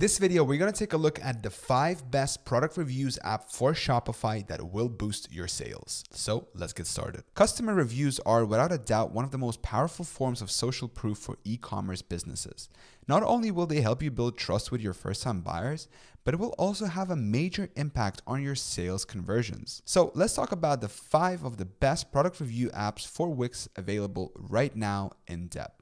this video, we're going to take a look at the 5 best product reviews app for Shopify that will boost your sales. So let's get started. Customer reviews are without a doubt one of the most powerful forms of social proof for e-commerce businesses. Not only will they help you build trust with your first-time buyers, but it will also have a major impact on your sales conversions. So let's talk about the 5 of the best product review apps for Wix available right now in depth.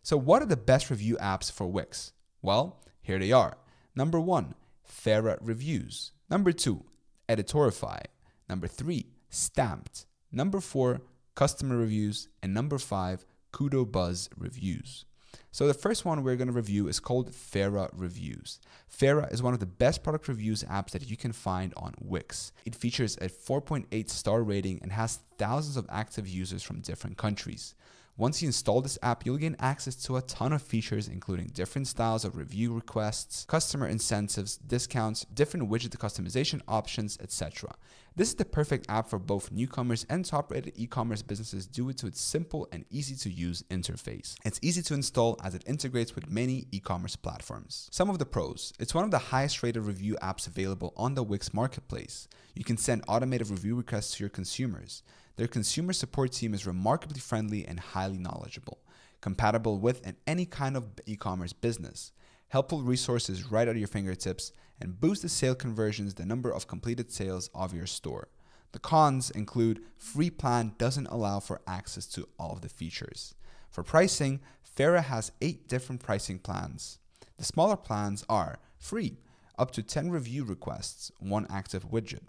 So what are the best review apps for Wix? Well, here they are. Number 1, Thera Reviews. Number 2, Editorify. Number 3, Stamped. Number 4, Customer Reviews. And number 5, Kudo Buzz Reviews. So the first one we're going to review is called Thera Reviews. Thera is one of the best product reviews apps that you can find on Wix. It features a 4.8 star rating and has thousands of active users from different countries. Once you install this app, you'll gain access to a ton of features, including different styles of review requests, customer incentives, discounts, different widget customization options, etc. This is the perfect app for both newcomers and top-rated e-commerce businesses due to its simple and easy-to-use interface. It's easy to install as it integrates with many e-commerce platforms. Some of the pros: it's one of the highest-rated review apps available on the Wix marketplace. You can send automated review requests to your consumers. Their consumer support team is remarkably friendly and highly knowledgeable, compatible with any kind of e-commerce business. Helpful resources right at your fingertips, and boost the sale conversions, the number of completed sales of your store. The cons include free plan doesn't allow for access to all of the features. For pricing, Thera has 8 different pricing plans. The smaller plans are free, up to 10 review requests, 1 active widget.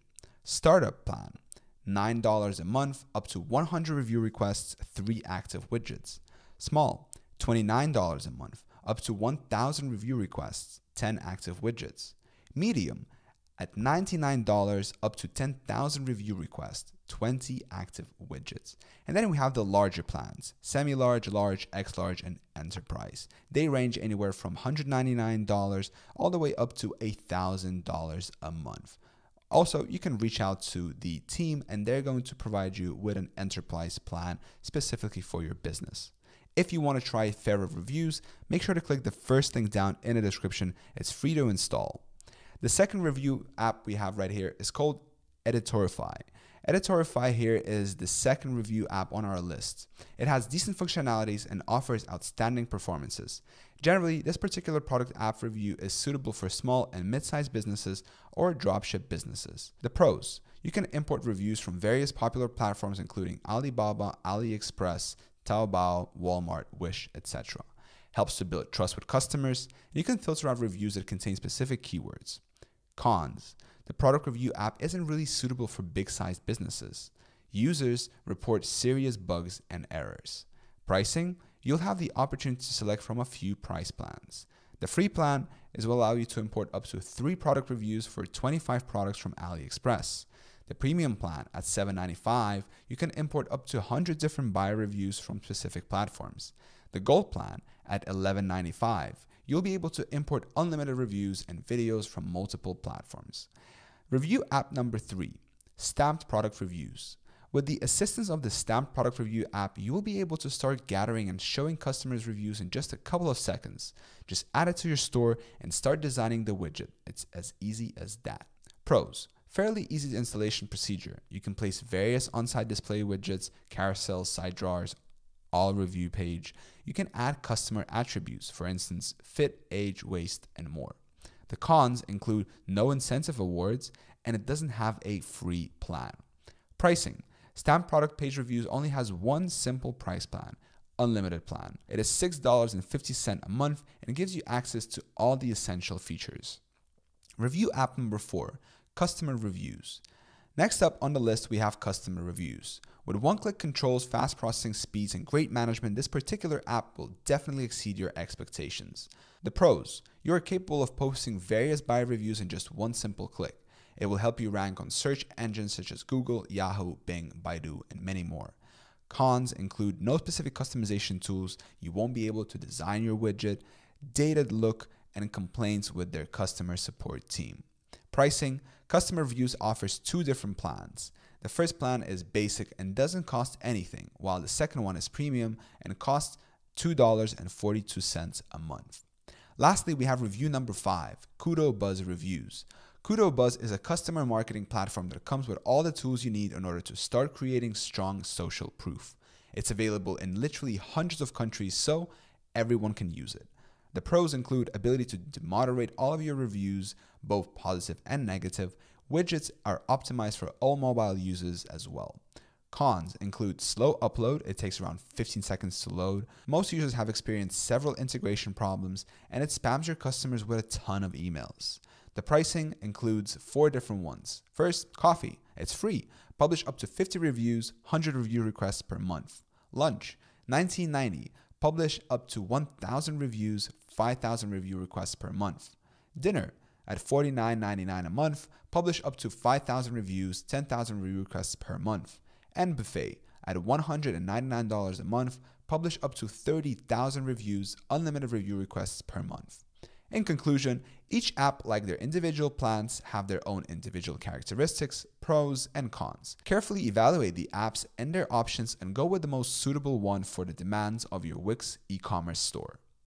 Startup plan, $9 a month, up to 100 review requests, 3 active widgets. Small, $29 a month, up to 1,000 review requests, 10 active widgets. Medium, at $99, up to 10,000 review requests, 20 active widgets. And then we have the larger plans: semi-large, large, X-large, and enterprise. They range anywhere from $199 all the way up to $1,000 a month. Also, you can reach out to the team and they're going to provide you with an enterprise plan specifically for your business. If you want to try Thera Reviews, make sure to click the first link down in the description. It's free to install. The second review app we have right here is called Editorify. Editorify here is the second review app on our list. It has decent functionalities and offers outstanding performances. Generally, this particular product app review is suitable for small and mid-sized businesses or dropship businesses. The pros: you can import reviews from various popular platforms including Alibaba, AliExpress, Taobao, Walmart, Wish, etc. Helps to build trust with customers. You can filter out reviews that contain specific keywords. Cons: the product review app isn't really suitable for big-sized businesses. Users report serious bugs and errors. Pricing: you'll have the opportunity to select from a few price plans. The free plan will allow you to import up to 3 product reviews for 25 products from AliExpress. The premium plan at $7.95, you can import up to 100 different buyer reviews from specific platforms. The gold plan at $11.95, you'll be able to import unlimited reviews and videos from multiple platforms. Review app number 3, Stamped Product Reviews. With the assistance of the Stamped Product Review app, you will be able to start gathering and showing customers reviews in just a couple of seconds. Just add it to your store and start designing the widget. It's as easy as that. Pros: fairly easy installation procedure. You can place various on-site display widgets, carousels, side drawers, all review page. You can add customer attributes, for instance, fit, age, waist, and more. The cons include no incentive awards, and it doesn't have a free plan. Pricing: Stamped Product Page Reviews only has one simple price plan, unlimited plan. It is $6.50 a month and gives you access to all the essential features. Review app number 4, Customer Reviews. Next up on the list, we have Customer Reviews. With one-click controls, fast processing speeds, and great management, this particular app will definitely exceed your expectations. The pros: you are capable of posting various buyer reviews in just one simple click. It will help you rank on search engines such as Google, Yahoo, Bing, Baidu, and many more. Cons include no specific customization tools. You won't be able to design your widget, dated look, and complaints with their customer support team. Pricing: Customer Reviews offers 2 different plans. The first plan is basic and doesn't cost anything, while the second one is premium and costs $2.42 a month. Lastly, we have review number 5, Kudo Buzz Reviews. Kudo Buzz is a customer marketing platform that comes with all the tools you need in order to start creating strong social proof. It's available in literally hundreds of countries, so everyone can use it. The pros include ability to moderate all of your reviews, both positive and negative. Widgets are optimized for all mobile users as well. Cons include slow upload, it takes around 15 seconds to load. Most users have experienced several integration problems, and it spams your customers with a ton of emails. The pricing includes 4 different ones. First, coffee. It's free. Publish up to 50 reviews, 100 review requests per month. Lunch, $19.90. Publish up to 1,000 reviews, 5,000 review requests per month. Dinner, at $49.99 a month. Publish up to 5,000 reviews, 10,000 review requests per month. And buffet, at $199 a month. Publish up to 30,000 reviews, unlimited review requests per month. In conclusion, each app, like their individual plans, have their own individual characteristics, pros, and cons. Carefully evaluate the apps and their options and go with the most suitable one for the demands of your Wix e-commerce store.